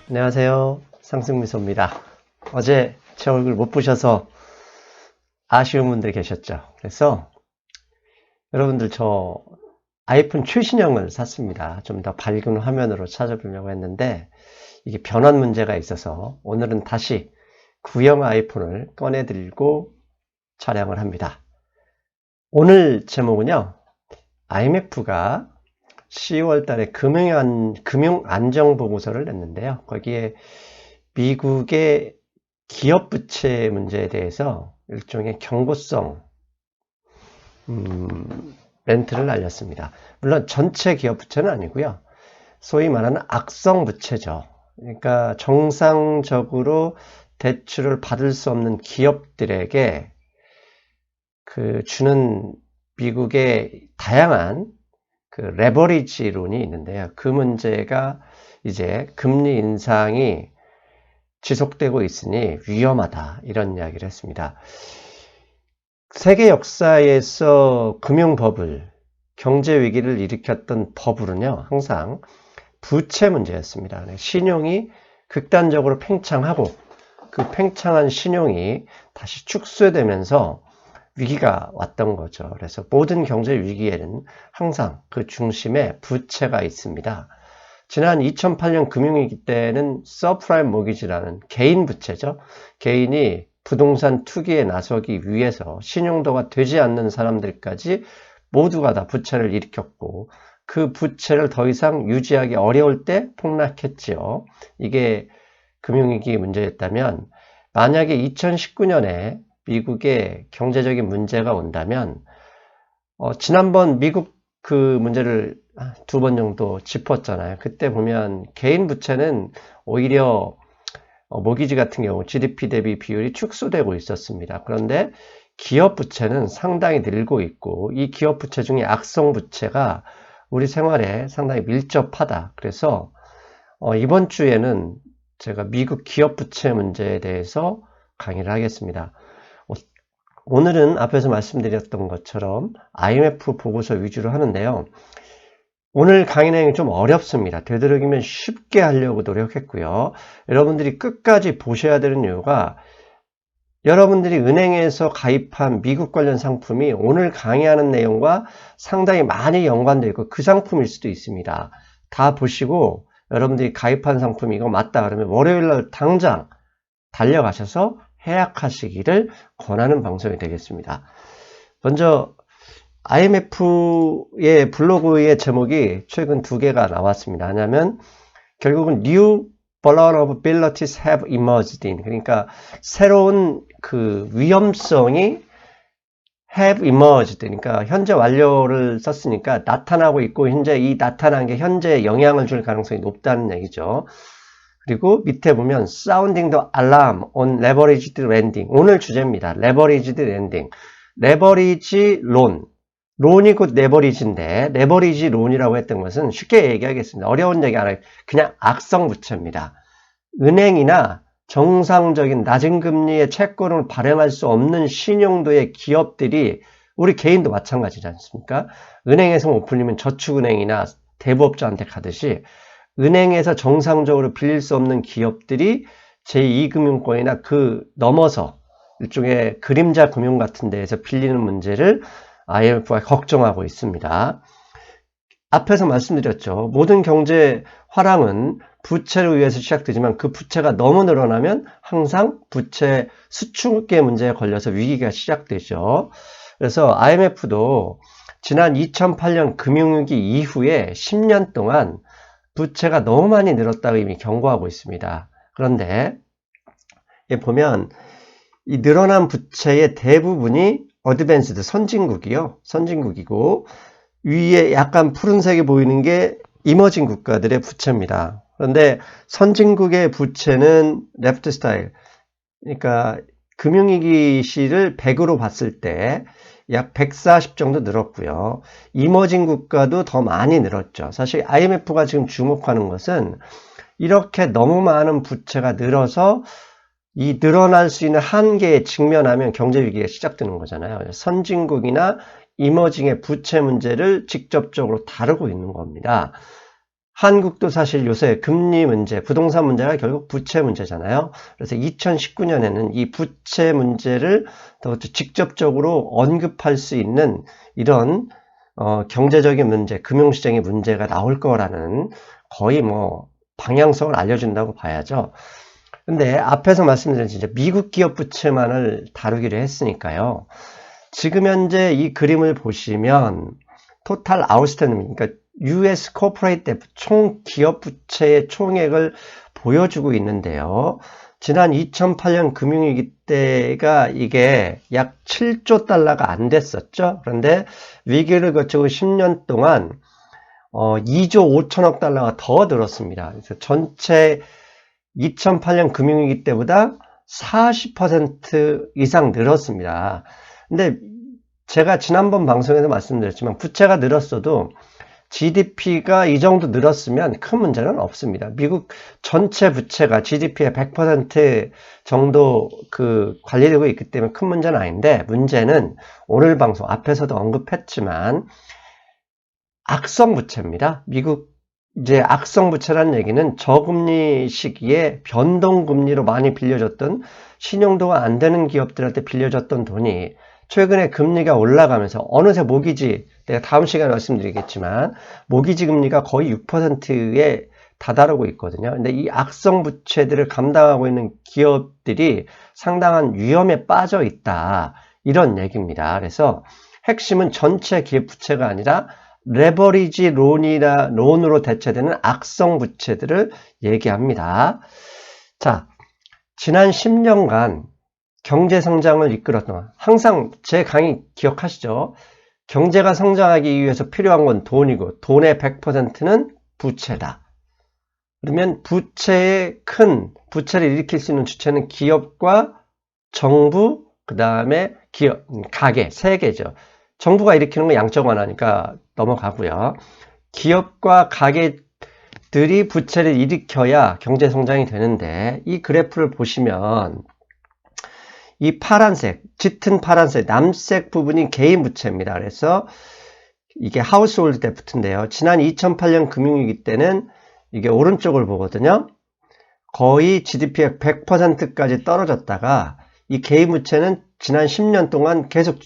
안녕하세요. 상승미소입니다. 어제 제 얼굴 못 보셔서 아쉬운 분들 계셨죠. 그래서 여러분들 저 아이폰 최신형을 샀습니다. 좀 더 밝은 화면으로 찾아보려고 했는데 이게 변환 문제가 있어서 오늘은 다시 구형 아이폰을 꺼내들고 촬영을 합니다. 오늘 제목은요. IMF가 10월 달에 금융안정보고서를 냈는데요. 거기에 미국의 기업 부채 문제에 대해서 일종의 경고성 멘트를 날렸습니다. 물론 전체 기업 부채는 아니고요. 소위 말하는 악성 부채죠. 그러니까 정상적으로 대출을 받을 수 없는 기업들에게 주는 미국의 다양한 레버리지 론이 있는데요. 그 문제가 이제 금리 인상이 지속되고 있으니 위험하다 이런 이야기를 했습니다. 세계 역사에서 금융버블, 경제위기를 일으켰던 버블은요 항상 부채 문제였습니다. 신용이 극단적으로 팽창하고 그 팽창한 신용이 다시 축소되면서 위기가 왔던 거죠. 그래서 모든 경제 위기에는 항상 그 중심에 부채가 있습니다. 지난 2008년 금융위기 때는 서프라임 모기지라는 개인 부채죠. 개인이 부동산 투기에 나서기 위해서 신용도가 되지 않는 사람들까지 모두가 다 부채를 일으켰고 그 부채를 더 이상 유지하기 어려울 때 폭락했지요. 이게 금융위기 문제였다면 만약에 2019년에 미국에 경제적인 문제가 온다면 지난번 미국 그 문제를 2번 정도 짚었잖아요. 그때 보면 개인 부채는 오히려 모기지 같은 경우 GDP 대비 비율이 축소되고 있었습니다. 그런데 기업 부채는 상당히 늘고 있고 이 기업 부채 중에 악성 부채가 우리 생활에 상당히 밀접하다. 그래서 이번 주에는 제가 미국 기업 부채 문제에 대해서 강의를 하겠습니다. 오늘은 앞에서 말씀드렸던 것처럼 IMF 보고서 위주로 하는데요. 오늘 강의 내용이 좀 어렵습니다. 되도록이면 쉽게 하려고 노력했고요. 여러분들이 끝까지 보셔야 되는 이유가 여러분들이 은행에서 가입한 미국 관련 상품이 오늘 강의하는 내용과 상당히 많이 연관되어 있고 그 상품일 수도 있습니다. 다 보시고 여러분들이 가입한 상품이 이거 맞다 그러면 월요일날 당장 달려가셔서 해약하시기를 권하는 방송이 되겠습니다. 먼저 IMF의 블로그의 제목이 최근 2개가 나왔습니다. 왜냐하면 결국은 New Vulnerabilities have emerged in, 그러니까 새로운 그 위험성이 have emerged, 그러니까 현재 완료를 썼으니까 나타나고 있고 현재 이 나타난 게 현재에 영향을 줄 가능성이 높다는 얘기죠. 그리고 밑에 보면 Sounding the Alarm on Leveraged Lending, 오늘 주제입니다. Leveraged Lending, 레버리지 론, 론이 곧 레버리지인데 레버리지 론이라고 했던 것은 쉽게 얘기하겠습니다. 어려운 얘기 안 해요. 그냥 악성 부채입니다. 은행이나 정상적인 낮은 금리의 채권을 발행할 수 없는 신용도의 기업들이 우리 개인도 마찬가지지 않습니까? 은행에서 못 풀리면 저축은행이나 대부업자한테 가듯이 은행에서 정상적으로 빌릴 수 없는 기업들이 제2금융권이나 그 넘어서 일종의 그림자 금융 같은 데에서 빌리는 문제를 IMF가 걱정하고 있습니다. 앞에서 말씀드렸죠. 모든 경제 화랑은 부채로 의해서 시작되지만 그 부채가 너무 늘어나면 항상 부채 수축의 문제에 걸려서 위기가 시작되죠. 그래서 IMF도 지난 2008년 금융위기 이후에 10년 동안 부채가 너무 많이 늘었다고 이미 경고하고 있습니다. 그런데 보면 이 늘어난 부채의 대부분이 어드밴스드 선진국이고 위에 약간 푸른색이 보이는 게 이머징 국가들의 부채입니다. 그런데 선진국의 부채는 레프트 스타일, 그러니까 금융위기 시를 100으로 봤을 때 약 140 정도 늘었고요. 이머징 국가도 더 많이 늘었죠. 사실 IMF가 지금 주목하는 것은 이렇게 너무 많은 부채가 늘어서 이 늘어날 수 있는 한계에 직면하면 경제위기가 시작되는 거잖아요. 선진국이나 이머징의 부채 문제를 직접적으로 다루고 있는 겁니다. 한국도 사실 요새 금리 문제, 부동산 문제가 결국 부채 문제잖아요. 그래서 2019년에는 이 부채 문제를 더 직접적으로 언급할 수 있는 이런 경제적인 문제, 금융시장의 문제가 나올 거라는 거의 뭐 방향성을 알려준다고 봐야죠. 근데 앞에서 말씀드린 진짜 미국 기업 부채만을 다루기로 했으니까요. 지금 현재 이 그림을 보시면 토탈 아웃스탠딩, 그러니까 US Corporate Debt 총 기업 부채의 총액을 보여주고 있는데요. 지난 2008년 금융위기 때가 이게 약 7조 달러가 안 됐었죠. 그런데 위기를 거치고 10년 동안 2조 5천억 달러가 더 늘었습니다. 그래서 전체 2008년 금융위기 때보다 40% 이상 늘었습니다. 근데 제가 지난번 방송에서 말씀드렸지만 부채가 늘었어도 GDP가 이 정도 늘었으면 큰 문제는 없습니다. 미국 전체 부채가 GDP의 100% 정도 관리되고 있기 때문에 큰 문제는 아닌데, 문제는 오늘 방송 앞에서도 언급했지만 악성 부채입니다. 미국 이제 악성 부채라는 얘기는 저금리 시기에 변동금리로 많이 빌려줬던, 신용도가 안 되는 기업들한테 빌려줬던 돈이 최근에 금리가 올라가면서 어느새 모기지, 내가 다음 시간에 말씀드리겠지만 모기지 금리가 거의 6%에 다다르고 있거든요. 근데 이 악성 부채들을 감당하고 있는 기업들이 상당한 위험에 빠져 있다, 이런 얘기입니다. 그래서 핵심은 전체 기업 부채가 아니라 레버리지 론으로 대체되는 악성 부채들을 얘기합니다. 자, 지난 10년간 경제 성장을 이끌었던, 항상 제 강의 기억하시죠? 경제가 성장하기 위해서 필요한 건 돈이고 돈의 100%는 부채다. 그러면 큰 부채를 일으킬 수 있는 주체는 기업과 정부, 그 다음에 기업, 가계, 세 개죠. 정부가 일으키는 건 양적 완화니까 넘어가고요. 기업과 가계들이 부채를 일으켜야 경제 성장이 되는데, 이 그래프를 보시면 이 파란색, 짙은 파란색, 남색 부분이 개인 부채입니다. 그래서 이게 하우스홀드 데프트인데요. 지난 2008년 금융위기 때는 이게 오른쪽을 보거든요. 거의 GDP의 100%까지 떨어졌다가 이 개인 부채는 지난 10년 동안 계속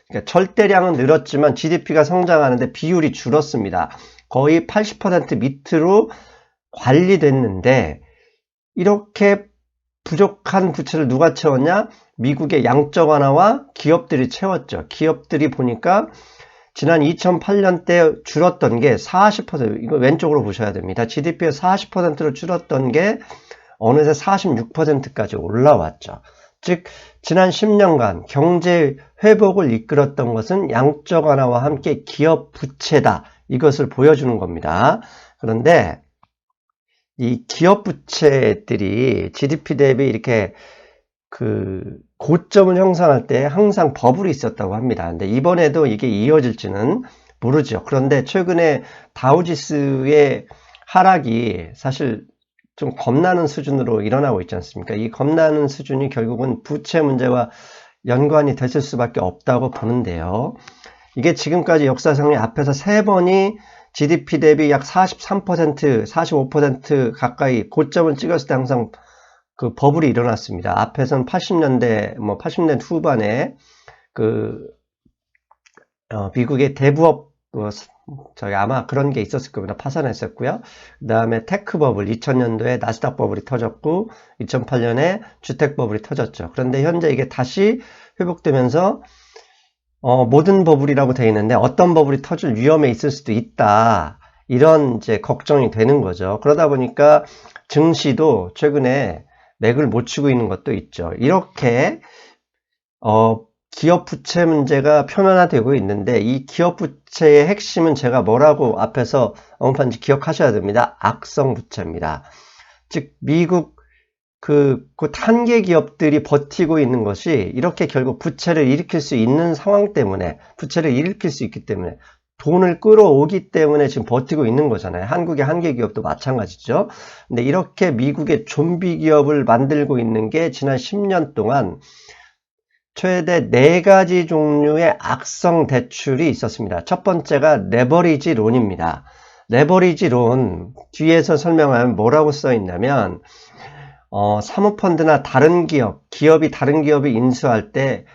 그러니까 절대량은 늘었지만 GDP가 성장하는데 비율이 줄었습니다. 거의 80% 밑으로 관리됐는데, 이렇게 부족한 부채를 누가 채웠냐? 미국의 양적 완화와 기업들이 채웠죠. 기업들이 보니까 지난 2008년 때 줄었던 게 40%, 이거 왼쪽으로 보셔야 됩니다. GDP의 40%로 줄었던 게 어느새 46%까지 올라왔죠. 즉 지난 10년간 경제 회복을 이끌었던 것은 양적 완화와 함께 기업 부채다, 이것을 보여주는 겁니다. 그런데 이 기업 부채들이 GDP 대비 이렇게 고점을 형성할 때 항상 버블이 있었다고 합니다. 근데 이번에도 이게 이어질지는 모르죠. 그런데 최근에 다우지수의 하락이 사실 좀 겁나는 수준으로 일어나고 있지 않습니까? 이 겁나는 수준이 결국은 부채 문제와 연관이 됐을 수밖에 없다고 보는데요. 이게 지금까지 역사상에 앞에서 3번이 GDP 대비 약 43%, 45% 가까이 고점을 찍었을 때 항상 버블이 일어났습니다. 앞에서는 80년대, 80년대 후반에 미국의 대부업, 아마 그런 게 있었을 겁니다. 파산했었고요. 그 다음에 테크 버블, 2000년도에 나스닥 버블이 터졌고, 2008년에 주택 버블이 터졌죠. 그런데 현재 이게 다시 회복되면서, 모든 버블이라고 되어 있는데 어떤 버블이 터질 위험에 있을 수도 있다, 이런 이제 걱정이 되는 거죠. 그러다 보니까 증시도 최근에 맥을 못 치고 있는 것도 있죠. 이렇게 기업 부채 문제가 표면화되고 있는데, 이 기업 부채의 핵심은 제가 뭐라고 앞에서 언급한지 기억하셔야 됩니다. 악성 부채입니다. 즉 미국 한계 기업들이 버티고 있는 것이 이렇게 결국 부채를 일으킬 수 있는 상황 때문에, 부채를 일으킬 수 있기 때문에, 돈을 끌어오기 때문에 지금 버티고 있는 거잖아요. 한국의 한계 기업도 마찬가지죠. 근데 이렇게 미국의 좀비 기업을 만들고 있는 게 지난 10년 동안 최대 4가지 종류의 악성 대출이 있었습니다. 첫 번째가 레버리지 론입니다. 레버리지 론 뒤에서 설명하면 뭐라고 써 있냐면 사모펀드나 다른 기업이 다른 기업이 인수할 때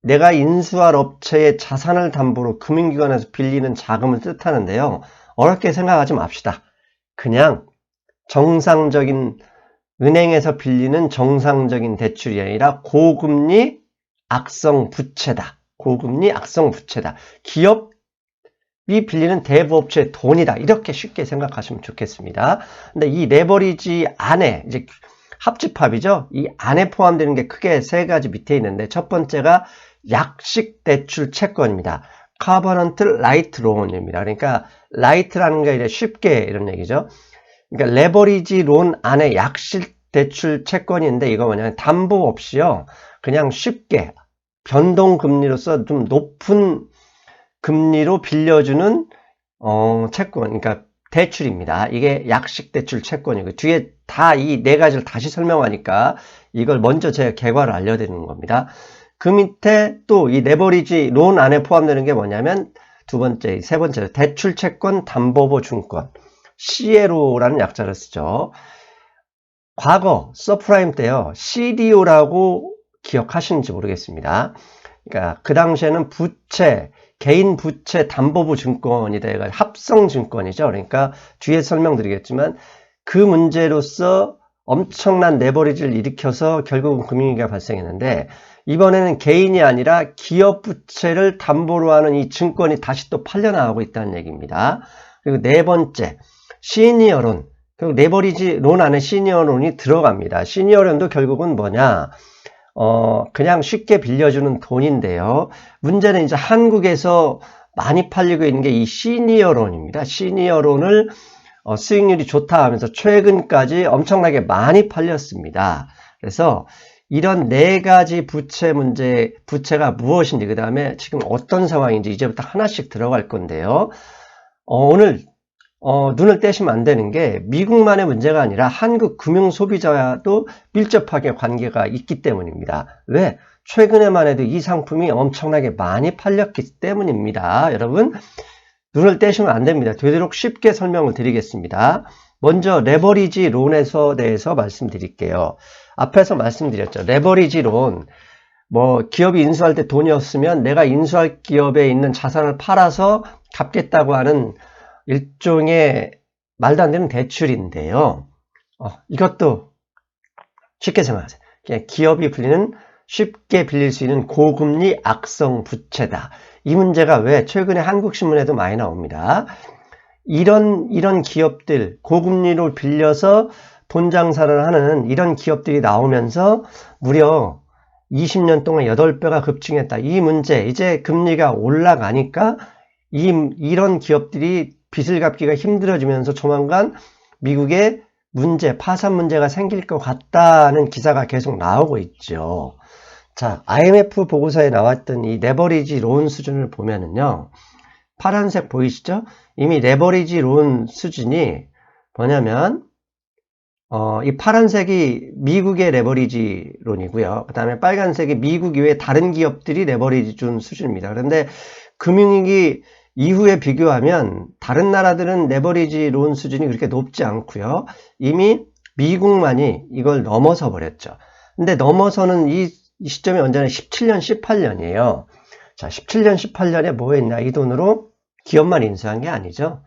내가 인수할 업체의 자산을 담보로 금융기관에서 빌리는 자금을 뜻하는데요. 어렵게 생각하지 맙시다. 그냥 정상적인 은행에서 빌리는 정상적인 대출이 아니라 고금리 악성 부채다. 고금리 악성 부채다. 기업이 빌리는 대부업체의 돈이다. 이렇게 쉽게 생각하시면 좋겠습니다. 근데 이 레버리지 안에 이제 합집합이죠. 이 안에 포함되는 게 크게 세 가지 밑에 있는데 첫 번째가 약식 대출 채권입니다. Covenant Light Loan입니다. 그러니까 light라는 게 쉽게 이런 얘기죠. 그러니까 레버리지 론 안에 약식 대출 채권인데 이거 뭐냐면 담보 없이요. 그냥 쉽게 변동금리로서 좀 높은 금리로 빌려주는 채권, 그러니까 대출입니다. 이게 약식 대출 채권이고 뒤에 다 이 네 가지를 다시 설명하니까 이걸 먼저 제가 개괄을 알려드리는 겁니다. 그 밑에 또 이 레버리지 론 안에 포함되는 게 뭐냐면 두 번째, 세 번째 대출 채권 담보보 증권 CLO라는 약자를 쓰죠. 과거 서프라임 때요 CDO라고 기억하시는지 모르겠습니다. 그러니까 그 당시에는 부채, 개인 부채 담보부 증권이 돼가 합성 증권이죠. 그러니까 뒤에 설명드리겠지만 그 문제로서 엄청난 레버리지를 일으켜서 결국은 금융위기가 발생했는데 이번에는 개인이 아니라 기업 부채를 담보로 하는 이 증권이 다시 또 팔려나가고 있다는 얘기입니다. 그리고 네 번째, 시니어론. 그리고 레버리지 론 안에 시니어론이 들어갑니다. 시니어론도 결국은 뭐냐? 그냥 쉽게 빌려주는 돈인데요. 문제는 이제 한국에서 많이 팔리고 있는 게 이 시니어론입니다. 시니어론을 수익률이 좋다 하면서 최근까지 엄청나게 많이 팔렸습니다. 그래서 이런 네 가지 부채 문제, 부채가 무엇인지, 그 다음에 지금 어떤 상황인지 이제부터 하나씩 들어갈 건데요. 오늘 눈을 떼시면 안 되는 게 미국만의 문제가 아니라 한국 금융 소비자와도 밀접하게 관계가 있기 때문입니다. 왜? 최근에만 해도 이 상품이 엄청나게 많이 팔렸기 때문입니다. 여러분 눈을 떼시면 안 됩니다. 되도록 쉽게 설명을 드리겠습니다. 먼저 레버리지 론에 대해서 말씀드릴게요. 앞에서 말씀드렸죠. 레버리지 론, 기업이 인수할 때 돈이 없으면 내가 인수할 기업에 있는 자산을 팔아서 갚겠다고 하는 일종의 말도 안 되는 대출인데요. 이것도 쉽게 생각하세요. 그냥 기업이 쉽게 빌릴 수 있는 고금리 악성 부채다. 이 문제가 왜 최근에 한국신문에도 많이 나옵니다. 이런 기업들, 고금리로 빌려서 돈 장사를 하는 이런 기업들이 나오면서 무려 20년 동안 8배가 급증했다. 이 문제, 이제 금리가 올라가니까 이런 기업들이 빚을 갚기가 힘들어지면서 조만간 미국에 파산 문제가 생길 것 같다는 기사가 계속 나오고 있죠. 자, IMF 보고서에 나왔던 이 레버리지 론 수준을 보면은요, 파란색 보이시죠? 이미 레버리지 론 수준이 뭐냐면, 이 파란색이 미국의 레버리지 론이고요. 그 다음에 빨간색이 미국 이외의 다른 기업들이 레버리지 준 수준입니다. 그런데 금융위기 이후에 비교하면 다른 나라들은 레버리지 론 수준이 그렇게 높지 않고요. 이미 미국만이 이걸 넘어서 버렸죠. 근데 넘어서는 이 시점이 언제나 17년, 18년이에요. 자, 17년, 18년에 뭐 했냐? 이 돈으로 기업만 인수한 게 아니죠.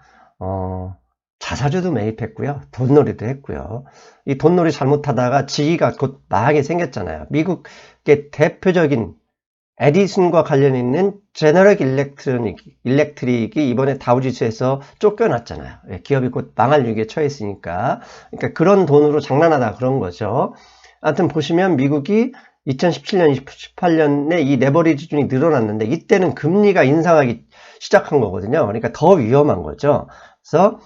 자사주도 매입했고요. 돈놀이도 했고요. 이 돈놀이 잘못하다가 지위가 곧 망하게 생겼잖아요. 미국의 대표적인 에디슨과 관련 있는 제너럴 일렉트릭이 이번에 다우지수에서 쫓겨났잖아요. 기업이 곧 망할 위기에 처했으니까. 그러니까 그런 돈으로 장난하다 그런 거죠. 하여튼 보시면 미국이 2017년, 2018년에 이 레버리지 준이 늘어났는데 이때는 금리가 인상하기 시작한 거거든요. 그러니까 더 위험한 거죠. 그래서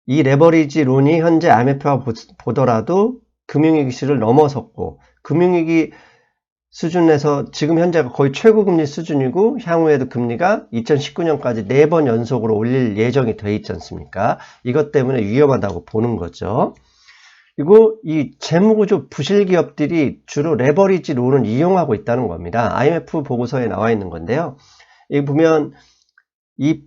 이 레버리지 론이 현재 IMF가 보더라도 금융위기 시를 넘어섰고 금융위기 수준에서 지금 현재가 거의 최고금리 수준이고 향후에도 금리가 2019년까지 4번 연속으로 올릴 예정이 되어 있지 않습니까? 이것 때문에 위험하다고 보는 거죠. 그리고 이 재무구조 부실 기업들이 주로 레버리지 론을 이용하고 있다는 겁니다. IMF 보고서에 나와 있는 건데요. 여기 보면 이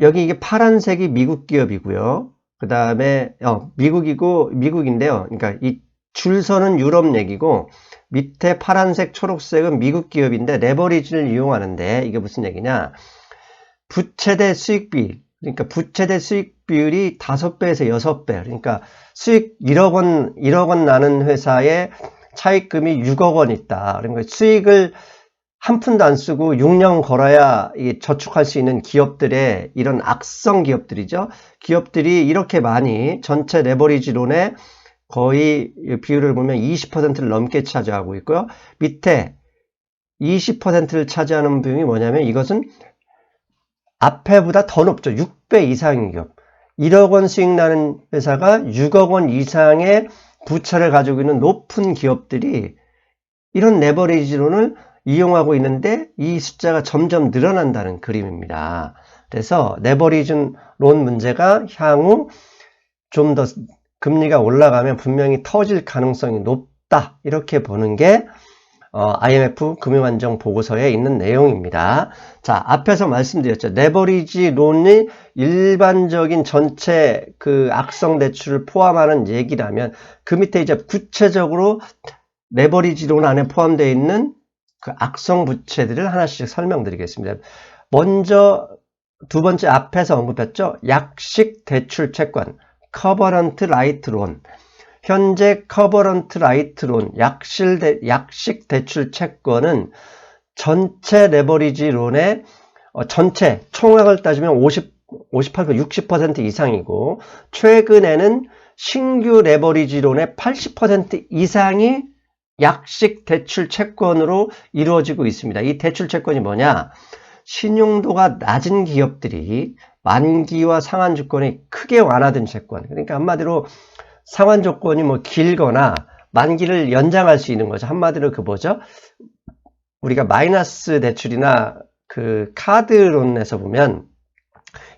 여기 이게 파란색이 미국 기업이고요. 그 다음에 미국인데요. 그러니까 이 줄선은 유럽 얘기고 밑에 파란색, 초록색은 미국 기업인데 레버리지를 이용하는데 이게 무슨 얘기냐? 부채 대 수익 비율. 그러니까 부채 대 수익 비율이 5배에서 6배. 그러니까 수익 1억 원 나는 회사에 차입금이 6억 원 있다. 그러니까 수익을 한 푼도 안 쓰고 6년 걸어야 저축할 수 있는 기업들의 이런 악성 기업들이죠. 기업들이 이렇게 많이 전체 레버리지론의 거의 비율을 보면 20%를 넘게 차지하고 있고요. 밑에 20%를 차지하는 비용이 뭐냐면 이것은 앞에보다 더 높죠. 6배 이상인 기업. 1억 원 수익 나는 회사가 6억 원 이상의 부채를 가지고 있는 높은 기업들이 이런 레버리지론을 이용하고 있는데 이 숫자가 점점 늘어난다는 그림입니다. 그래서 레버리지론 문제가 향후 좀 더 금리가 올라가면 분명히 터질 가능성이 높다. 이렇게 보는 게 IMF 금융안정 보고서에 있는 내용입니다. 자, 앞에서 말씀드렸죠. 레버리지 론이 일반적인 전체 그 악성 대출을 포함하는 얘기라면 그 밑에 이제 구체적으로 레버리지 론 안에 포함되어 있는 그 악성 부채들을 하나씩 설명드리겠습니다. 먼저 두 번째 앞에서 언급했죠. 약식 대출 채권, 커버넌트 라이트 론. 현재 커버넌트 라이트 론, 약식 대출 채권은 전체 레버리지 론의 전체 총액을 따지면 60% 이상이고 최근에는 신규 레버리지 론의 80% 이상이 약식 대출 채권으로 이루어지고 있습니다. 이 대출 채권이 뭐냐? 신용도가 낮은 기업들이 만기와 상환 조건이 크게 완화된 채권. 그러니까 한마디로 상환 조건이 뭐 길거나 만기를 연장할 수 있는 거죠. 한마디로 그 뭐죠? 우리가 마이너스 대출이나 그 카드론에서 보면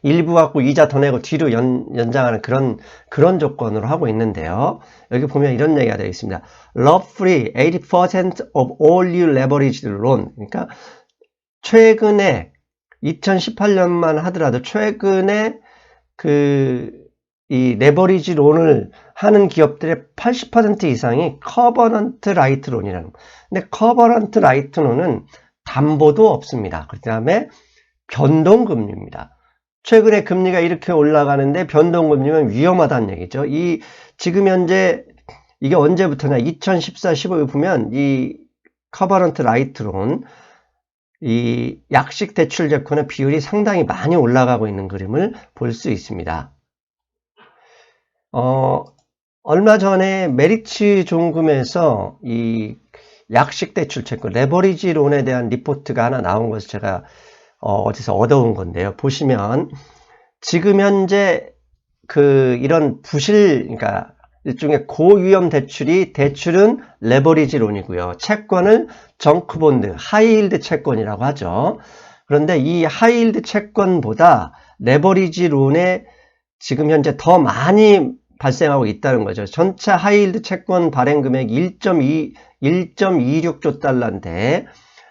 일부 갖고 이자 더 내고 뒤로 연장하는 그런 조건으로 하고 있는데요. 여기 보면 이런 얘기가 되어 있습니다. Roughly 80% of all new leveraged loan. 그러니까 최근에 2018년만 하더라도 최근에 이 레버리지 론을 하는 기업들의 80% 이상이 커버넌트 라이트 론이라는 거. 근데 커버넌트 라이트 론은 담보도 없습니다. 그 다음에 변동금리입니다. 최근에 금리가 이렇게 올라가는데 변동금리면 위험하다는 얘기죠. 지금 현재 이게 언제부터냐? 2014, 15에 보면 이 커버넌트 라이트 론, 이 약식 대출 채권의 비율이 상당히 많이 올라가고 있는 그림을 볼 수 있습니다. 얼마 전에 메리츠 종금에서 이 약식 대출 채권, 레버리지 론에 대한 리포트가 하나 나온 것을 제가 어디서 얻어온 건데요. 보시면 지금 현재 이런 그러니까 일종의 고위험 대출은 레버리지 론이고요. 채권을 정크본드, 하이힐드 채권이라고 하죠. 그런데 이 하이힐드 채권보다 레버리지 론에 지금 현재 더 많이 발생하고 있다는 거죠. 전체 하이힐드 채권 발행 금액이 1.26조 달러인데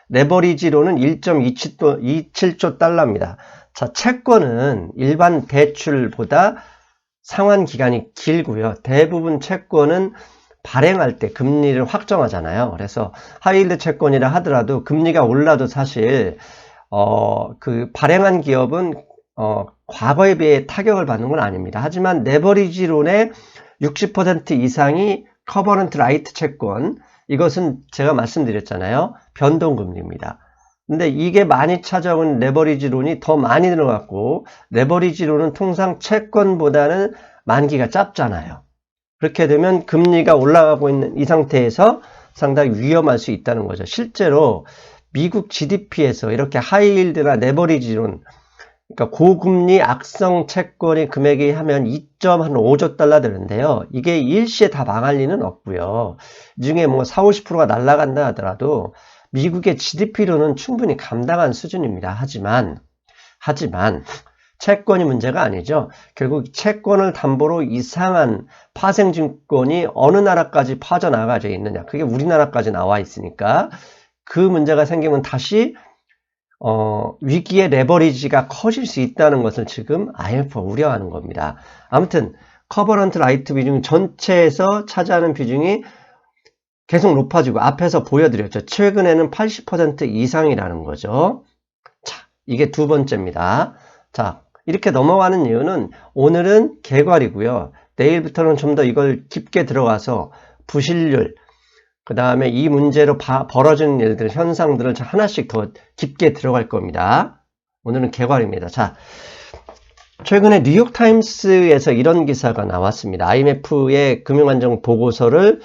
레버리지론은 1.27조 달러입니다. 자, 채권은 일반 대출보다 상환 기간이 길고요. 대부분 채권은 발행할 때 금리를 확정하잖아요. 그래서 하이힐드 채권이라 하더라도 금리가 올라도 사실 그 발행한 기업은 과거에 비해 타격을 받는 건 아닙니다. 하지만 레버리지론의 60% 이상이 커버넌트 라이트 채권, 이것은 제가 말씀드렸잖아요. 변동금리입니다. 근데 이게 많이 찾아온 레버리지론이 더 많이 늘어났고 레버리지론은 통상 채권보다는 만기가 짧잖아요. 그렇게 되면 금리가 올라가고 있는 이 상태에서 상당히 위험할 수 있다는 거죠. 실제로 미국 GDP에서 이렇게 하이힐드나 레버리지론, 그러니까 고금리 악성 채권의 금액이 하면 2.5조 달러 되는데요. 이게 일시에 다 망할 리는 없고요. 이 중에 뭐 40~50%가 날아간다 하더라도 미국의 GDP로는 충분히 감당한 수준입니다. 하지만 채권이 문제가 아니죠. 결국 채권을 담보로 이상한 파생증권이 어느 나라까지 빠져나가져 있느냐. 그게 우리나라까지 나와 있으니까 그 문제가 생기면 다시 위기의 레버리지가 커질 수 있다는 것을 지금 IMF가 우려하는 겁니다. 아무튼 커버넌트 라이트 비중 전체에서 차지하는 비중이 계속 높아지고 앞에서 보여드렸죠. 최근에는 80% 이상이라는 거죠. 자, 이게 두 번째입니다. 자, 이렇게 넘어가는 이유는 오늘은 개괄이고요. 내일부터는 좀 더 이걸 깊게 들어가서 부실률, 그 다음에 이 문제로 벌어지는 일들, 현상들을 하나씩 더 깊게 들어갈 겁니다. 오늘은 개괄입니다. 자, 최근에 뉴욕타임스에서 이런 기사가 나왔습니다. IMF의 금융안정 보고서를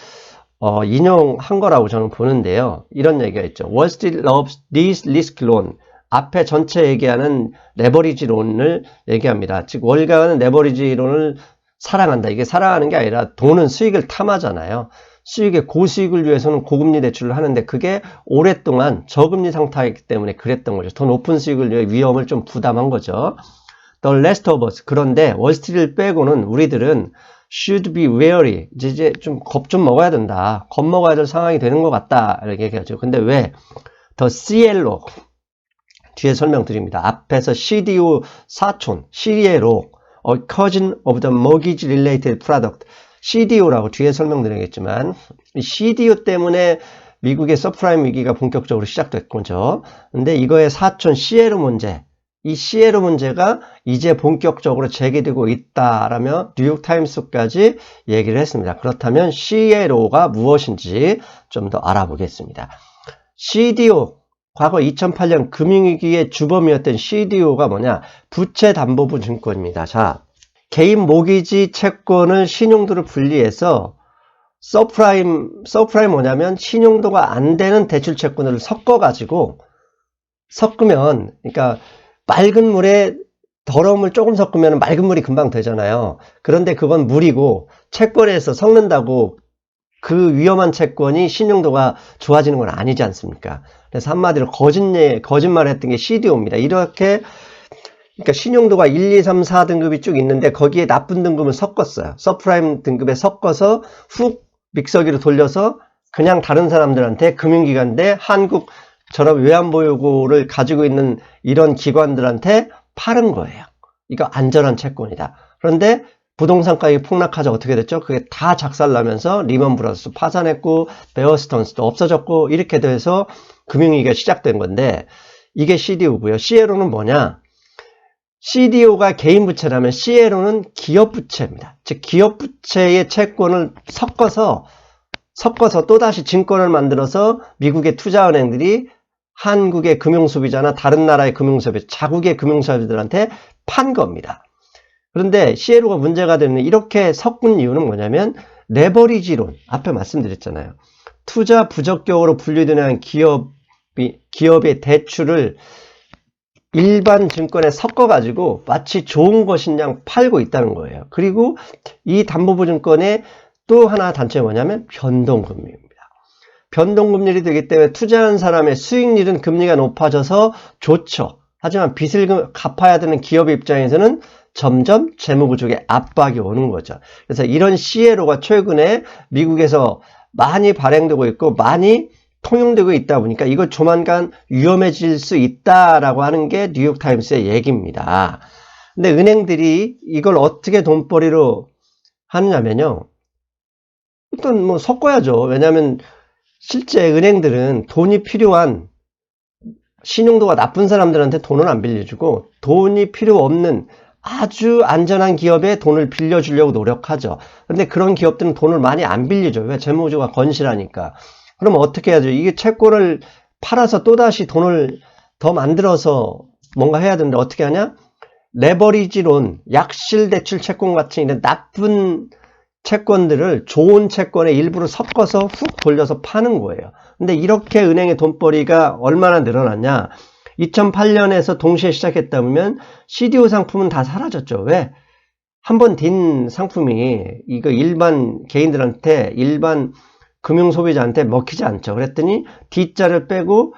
인용한 거라고 저는 보는데요. 이런 얘기가 있죠. Wall Street loves this risk loan. 앞에 전체 얘기하는 레버리지론을 얘기합니다. 즉 월가는 레버리지론을 사랑한다. 이게 사랑하는 게 아니라 돈은 수익을 탐하잖아요. 수익의 고수익을 위해서는 고금리 대출을 하는데 그게 오랫동안 저금리 상태이기 때문에 그랬던 거죠. 더 높은 수익을 위해 위험을 좀 부담한 거죠. The rest of us. 그런데 월스트리트를 빼고는 우리들은 should be wary. 이제 좀 겁 좀 먹어야 된다. 겁 먹어야 될 상황이 되는 것 같다. 이렇게 얘기하죠. 근데 왜? The CLO. 뒤에 설명드립니다. 앞에서 CDO 사촌, CLO, a cousin of the mortgage related product. CDO라고 뒤에 설명드리겠지만 이 CDO 때문에 미국의 서프라임 위기가 본격적으로 시작됐군요. 근데 이거의 사촌 CLO 문제, 이 CLO 문제가 이제 본격적으로 제기되고 있다라며 뉴욕타임스까지 얘기를 했습니다. 그렇다면 CLO가 무엇인지 좀 더 알아보겠습니다. CDO, 과거 2008년 금융위기의 주범이었던 CDO가 뭐냐? 부채담보부 증권입니다. 자, 개인 모기지 채권을 신용도를 분리해서 서프라임 뭐냐면 신용도가 안 되는 대출 채권을 섞으면, 그러니까 맑은 물에 더러운 물 조금 섞으면 맑은 물이 금방 되잖아요. 그런데 그건 물이고 채권에서 섞는다고 그 위험한 채권이 신용도가 좋아지는 건 아니지 않습니까? 그래서 한마디로 거짓말을 했던 게 CDO입니다. 이렇게 그러니까 신용도가 1, 2, 3, 4등급이 쭉 있는데 거기에 나쁜 등급을 섞었어요. 서프라임 등급에 섞어서 훅 믹서기로 돌려서 그냥 다른 사람들한테 금융기관인데 한국처럼 외환보유고를 가지고 있는 이런 기관들한테 팔은 거예요. 이거 안전한 채권이다. 그런데 부동산 가격이 폭락하자 어떻게 됐죠? 그게 다 작살나면서 리먼 브라더스 파산했고 베어스턴스도 없어졌고 이렇게 돼서 금융위기가 시작된 건데 이게 CDO고요. CLO는 뭐냐? CDO가 개인 부채라면 CLO는 기업 부채입니다. 즉 기업 부채의 채권을 섞어서 또다시 증권을 만들어서 미국의 투자은행들이 한국의 금융소비자나 다른 나라의 금융소비자, 자국의 금융소비자들한테 판 겁니다. 그런데 CLO가 문제가 되는 이렇게 섞은 이유는 뭐냐면 레버리지론, 앞에 말씀드렸잖아요. 투자 부적격으로 분류되는 기업의 대출을 일반 증권에 섞어가지고 마치 좋은 것인 양 팔고 있다는 거예요. 그리고 이 담보부 증권의 또 하나 단점이 뭐냐면 변동금리입니다. 변동금리이 되기 때문에 투자한 사람의 수익률은 금리가 높아져서 좋죠. 하지만 빚을 갚아야 되는 기업의 입장에서는 점점 재무구조에 압박이 오는 거죠. 그래서 이런 CLO가 최근에 미국에서 많이 발행되고 있고 많이 통용되고 있다 보니까 이거 조만간 위험해질 수 있다라고 하는 게 뉴욕타임스의 얘기입니다. 근데 은행들이 이걸 어떻게 돈벌이로 하느냐면요. 일단 뭐 섞어야죠. 왜냐하면 실제 은행들은 돈이 필요한 신용도가 나쁜 사람들한테 돈은 안 빌려주고 돈이 필요 없는 아주 안전한 기업에 돈을 빌려주려고 노력하죠. 그런데 그런 기업들은 돈을 많이 안 빌리죠. 왜? 재무구조가 건실하니까. 그럼 어떻게 해야죠? 이게 채권을 팔아서 또다시 돈을 더 만들어서 뭔가 해야 되는데 어떻게 하냐? 레버리지론, 약실 대출 채권 같은 이런 나쁜 채권들을 좋은 채권에 일부러 섞어서 훅 돌려서 파는 거예요. 근데 이렇게 은행의 돈벌이가 얼마나 늘어났냐? 2008년에서 동시에 시작했다 보면 CDO 상품은 다 사라졌죠. 왜? 한번 딘 상품이 이거 일반 개인들한테, 일반 금융소비자한테 먹히지 않죠. 그랬더니 D자를 빼고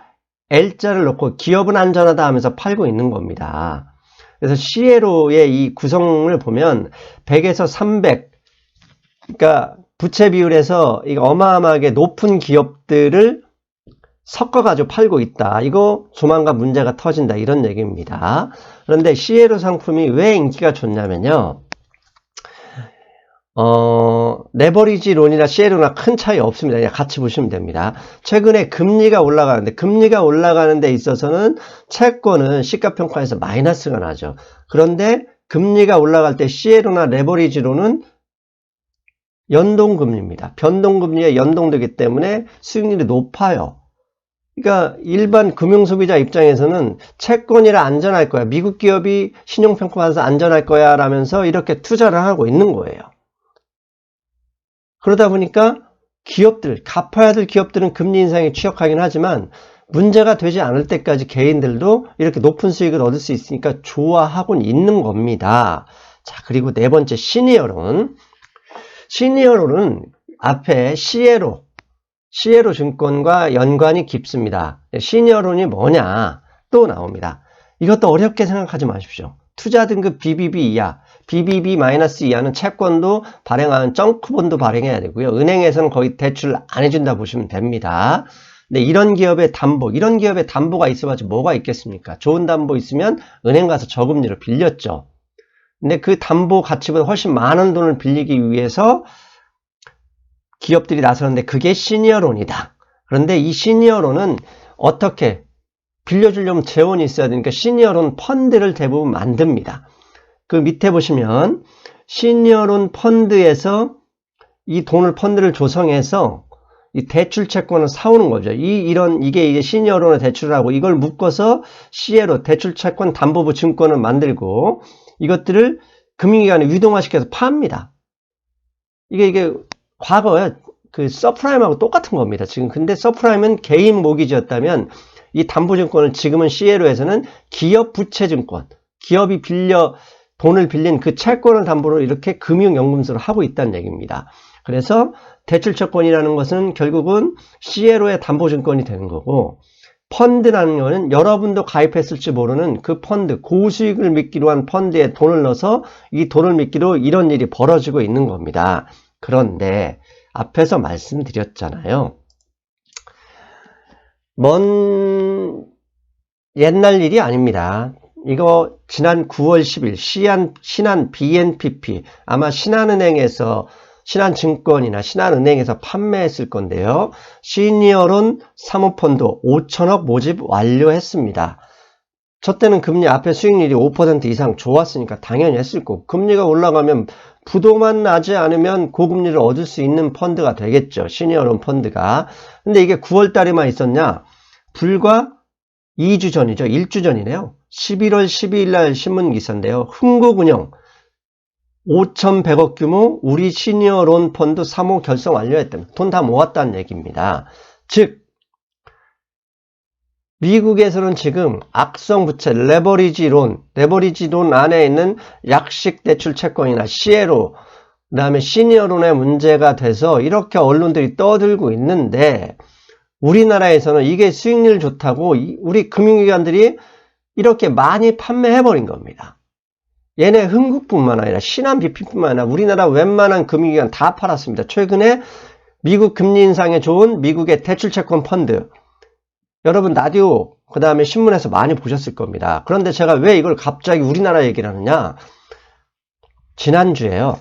L자를 넣고 기업은 안전하다 하면서 팔고 있는 겁니다. 그래서 CLO의 이 구성을 보면 100에서 300, 그러니까 부채 비율에서 이거 어마어마하게 높은 기업들을 섞어가지고 팔고 있다. 이거 조만간 문제가 터진다. 이런 얘기입니다. 그런데 CLO 상품이 왜 인기가 좋냐면요. 레버리지론이나 CLO나 큰 차이 없습니다. 그냥 같이 보시면 됩니다. 최근에 금리가 올라가는데 금리가 올라가는 데 있어서는 채권은 시가평가에서 마이너스가 나죠. 그런데 금리가 올라갈 때 CLO나 레버리지론은 연동금리입니다. 변동금리에 연동되기 때문에 수익률이 높아요. 그러니까 일반 금융소비자 입장에서는 채권이라 안전할 거야. 미국 기업이 신용평가 받아서 안전할 거야 라면서 이렇게 투자를 하고 있는 거예요. 그러다 보니까 기업들, 갚아야 될 기업들은 금리 인상에 취약하긴 하지만 문제가 되지 않을 때까지 개인들도 이렇게 높은 수익을 얻을 수 있으니까 좋아하곤 있는 겁니다. 자, 그리고 네 번째 시니어론. 시니어론은 앞에 CLO 증권과 연관이 깊습니다. 시니어론이 뭐냐 또 나옵니다. 이것도 어렵게 생각하지 마십시오. 투자 등급 BBB 이하, BBB- 이하는 채권도 발행하는 정크본도 발행해야 되고요. 은행에서는 거의 대출 안 해준다 보시면 됩니다. 근데 이런 기업의 담보가 있어가지고 뭐가 있겠습니까? 좋은 담보 있으면 은행 가서 저금리로 빌렸죠. 근데 그 담보 가치보다 훨씬 많은 돈을 빌리기 위해서 기업들이 나서는데 그게 시니어론이다. 그런데 이 시니어론은 어떻게 빌려주려면 재원이 있어야 되니까 시니어론 펀드를 대부분 만듭니다. 그 밑에 보시면 시니어론 펀드에서 이 펀드를 조성해서 이 대출 채권을 사오는 거죠. 이게 시니어론을 대출하고 이걸 묶어서 CLO 대출 채권 담보부 증권을 만들고 이것들을 금융기관에 유동화시켜서 팝니다. 이게 과거에 그 서프라임하고 똑같은 겁니다. 지금 근데 서프라임은 개인 모기지였다면 이 담보증권은 지금은 CLO에서는 기업 부채증권, 기업이 돈을 빌린 그 채권을 담보로 이렇게 금융연금술을 하고 있다는 얘기입니다. 그래서 대출채권이라는 것은 결국은 CLO의 담보증권이 되는 거고 펀드라는 것은 여러분도 가입했을지 모르는 그 펀드, 고수익을 믿기로 한 펀드에 돈을 넣어서 이 돈을 믿기로 이런 일이 벌어지고 있는 겁니다. 그런데 앞에서 말씀드렸잖아요. 먼 옛날 일이 아닙니다. 이거 지난 9월 10일 신한 BNPP 아마 신한은행에서 신한증권이나 신한은행에서 판매했을 건데요. 시니어론 사모펀드 5천억 모집 완료했습니다. 저 때는 금리 앞에 수익률이 5% 이상 좋았으니까 당연히 했을 거고 금리가 올라가면 부도만 나지 않으면 고금리를 얻을 수 있는 펀드가 되겠죠. 시니어론 펀드가. 근데 이게 9월 달에만 있었냐? 불과 2주 전이죠. 1주 전이네요. 11월 12일 날 신문기사인데요. 흥국은행 5,100억 규모 우리 시니어론 펀드 사모 결성 완료했다면 돈 다 모았다는 얘기입니다. 즉 미국에서는 지금 악성부채, 레버리지론 안에 있는 약식대출 채권이나 CLO, 그 다음에 시니어론의 문제가 돼서 이렇게 언론들이 떠들고 있는데 우리나라에서는 이게 수익률 좋다고 우리 금융기관들이 이렇게 많이 판매해버린 겁니다. 얘네 흥국뿐만 아니라 신한 BP뿐만 아니라 우리나라 웬만한 금융기관 다 팔았습니다. 최근에 미국 금리 인상에 좋은 미국의 대출채권 펀드 여러분 라디오 그 다음에 신문에서 많이 보셨을 겁니다. 그런데 제가 왜 이걸 갑자기 우리나라 얘기를 하느냐, 지난주에요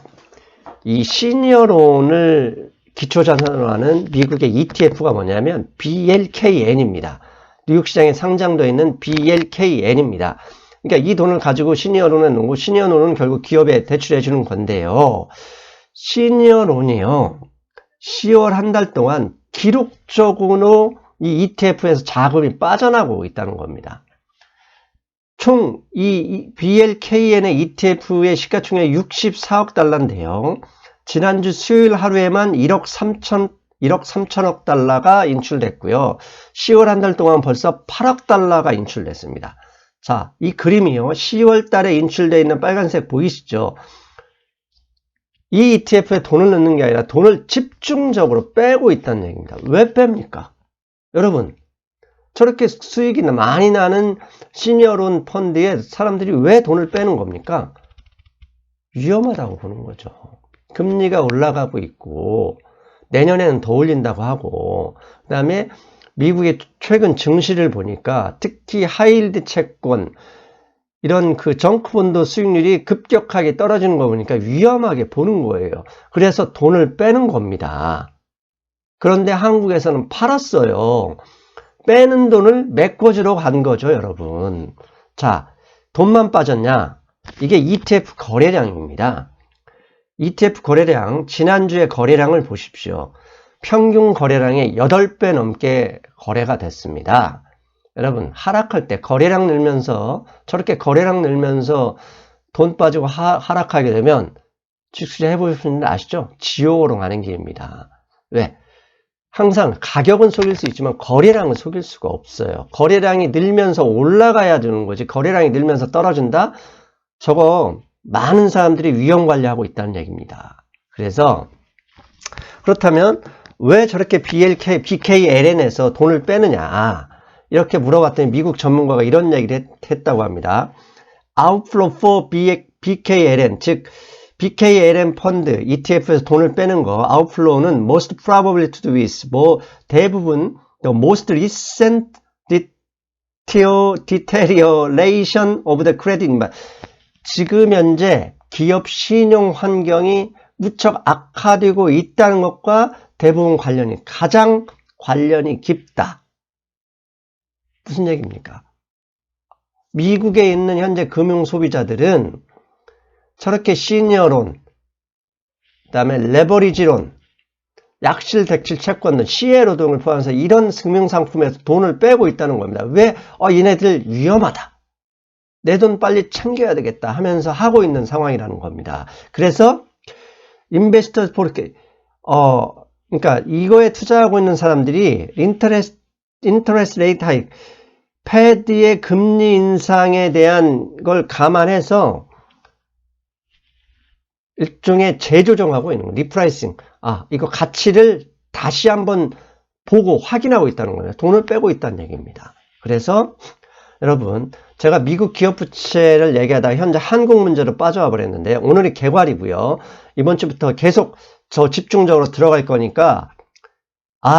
이 시니어론을 기초자산으로 하는 미국의 ETF가 뭐냐면 BLKN입니다. 뉴욕시장에 상장되어 있는 BLKN입니다. 그러니까 이 돈을 가지고 시니어론에 놓고 시니어론은 결국 기업에 대출해 주는 건데요. 시니어론이요 10월 한 달 동안 기록적으로 이 ETF에서 자금이 빠져나가고 있다는 겁니다. 총 이 BLKN의 ETF의 시가총액 64억 달러인데요. 지난주 수요일 하루에만 1억 3천억 달러가 인출됐고요. 10월 한 달 동안 벌써 8억 달러가 인출됐습니다. 자, 이 그림이요. 10월 달에 인출되어 있는 빨간색 보이시죠? 이 ETF에 돈을 넣는 게 아니라 돈을 집중적으로 빼고 있다는 얘기입니다. 왜 뺍니까? 여러분, 저렇게 수익이 많이 나는 시니어론 펀드에 사람들이 왜 돈을 빼는 겁니까? 위험하다고 보는 거죠. 금리가 올라가고 있고 내년에는 더 올린다고 하고 그 다음에 미국의 최근 증시를 보니까 특히 하이힐드 채권 이런 그 정크본드 수익률이 급격하게 떨어지는 거 보니까 위험하게 보는 거예요. 그래서 돈을 빼는 겁니다. 그런데 한국에서는 팔았어요. 빼는 돈을 메꿔주러 간 거죠, 여러분. 자, 돈만 빠졌냐? 이게 ETF 거래량입니다. ETF 거래량, 지난주에 거래량을 보십시오. 평균 거래량의 8배 넘게 거래가 됐습니다. 여러분, 하락할 때 거래량 늘면서, 저렇게 거래량 늘면서 돈 빠지고 하락하게 되면 주식 해보시는 분 아시죠? 지옥으로 가는 길입니다. 왜? 항상 가격은 속일 수 있지만 거래량은 속일 수가 없어요. 거래량이 늘면서 올라가야 되는 거지. 거래량이 늘면서 떨어진다? 저거 많은 사람들이 위험 관리하고 있다는 얘기입니다. 그래서 그렇다면 왜 저렇게 BKLN에서 돈을 빼느냐? 이렇게 물어봤더니 미국 전문가가 이런 얘기를 했다고 합니다. Outflow for BKLN, 즉 BKLN 펀드, ETF에서 돈을 빼는 거, outflow는 most probably to do with, 대부분 the most recent deterioration of the credit. 지금 현재 기업 신용 환경이 무척 악화되고 있다는 것과 대부분 가장 관련이 깊다. 무슨 얘기입니까? 미국에 있는 현재 금융 소비자들은 저렇게 시니어론, 그 다음에 레버리지론, 약실, 대출, 채권들, CLO 등을 포함해서 이런 금융상품에서 돈을 빼고 있다는 겁니다. 왜? 얘네들 위험하다. 내 돈 빨리 챙겨야 되겠다 하면서 하고 있는 상황이라는 겁니다. 그래서 인베스터 포르케, 그러니까 이거에 투자하고 있는 사람들이 인터레스트 레이트 하이크, 패드의 금리 인상에 대한 걸 감안해서 일종의 재조정하고 있는 거예요. 리프라이싱. 이거 가치를 다시 한번 보고 확인하고 있다는 거예요. 돈을 빼고 있다는 얘기입니다. 그래서 여러분, 제가 미국 기업 부채를 얘기하다가 현재 한국 문제로 빠져와 버렸는데 오늘이 개괄이고요. 이번 주부터 계속 저 집중적으로 들어갈 거니까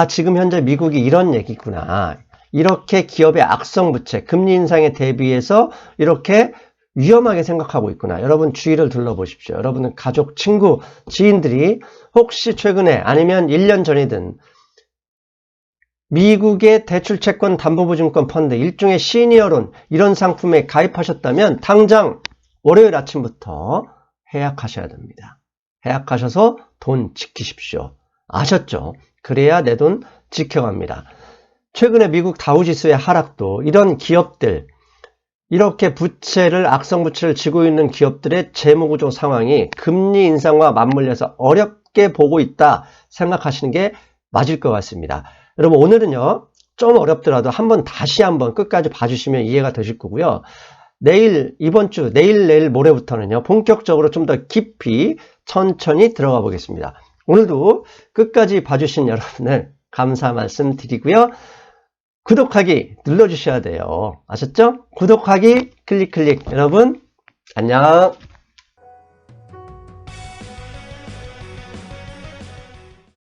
지금 현재 미국이 이런 얘기구나. 이렇게 기업의 악성 부채, 금리 인상에 대비해서 이렇게 위험하게 생각하고 있구나. 여러분 주위를 둘러보십시오. 여러분은 가족, 친구, 지인들이 혹시 최근에 아니면 1년 전이든 미국의 대출채권 담보보증권 펀드, 일종의 시니어론 이런 상품에 가입하셨다면 당장 월요일 아침부터 해약하셔야 됩니다. 해약하셔서 돈 지키십시오. 아셨죠? 그래야 내 돈 지켜갑니다. 최근에 미국 다우지수의 하락도 이런 기업들, 이렇게 악성 부채를 지고 있는 기업들의 재무구조 상황이 금리 인상과 맞물려서 어렵게 보고 있다 생각하시는 게 맞을 것 같습니다. 여러분 오늘은요 좀 어렵더라도 다시 한번 끝까지 봐주시면 이해가 되실 거고요. 내일 내일 모레부터는요 본격적으로 좀 더 깊이 천천히 들어가 보겠습니다. 오늘도 끝까지 봐주신 여러분을 감사 말씀 드리고요. 구독하기 눌러주셔야 돼요. 아셨죠? 구독하기 클릭. 여러분 안녕.